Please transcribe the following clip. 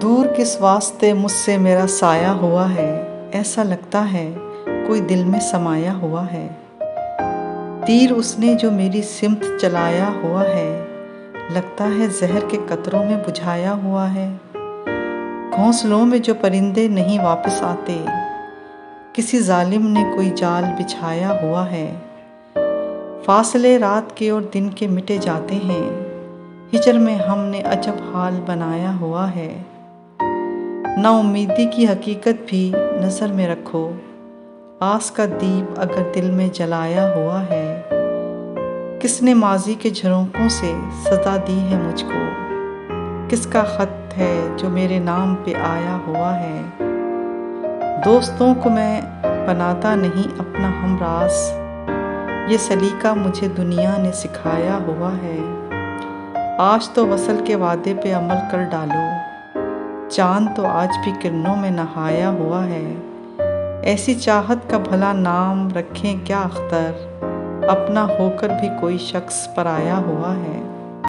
دور کس واسطے مجھ سے میرا سایہ ہوا ہے، ایسا لگتا ہے کوئی دل میں سمایا ہوا ہے۔ تیر اس نے جو میری سمت چلایا ہوا ہے، لگتا ہے زہر کے قطروں میں بجھایا ہوا ہے۔ گھونسلوں میں جو پرندے نہیں واپس آتے، کسی ظالم نے کوئی جال بچھایا ہوا ہے۔ فاصلے رات کے اور دن کے مٹے جاتے ہیں، ہجر میں ہم نے عجب حال بنایا ہوا ہے۔ نا امیدی کی حقیقت بھی نظر میں رکھو، آس کا دیپ اگر دل میں جلایا ہوا ہے۔ کس نے ماضی کے جھرونکوں سے سزا دی ہے مجھ کو، کس کا خط ہے جو میرے نام پہ آیا ہوا ہے۔ دوستوں کو میں بناتا نہیں اپنا ہمراز، یہ سلیقہ مجھے دنیا نے سکھایا ہوا ہے۔ آج تو وصل کے وعدے پہ عمل کر ڈالو، چاند تو آج بھی کرنوں میں نہایا ہوا ہے۔ ایسی چاہت کا بھلا نام رکھیں کیا اختر، اپنا ہو کر بھی کوئی شخص پرایا ہوا ہے۔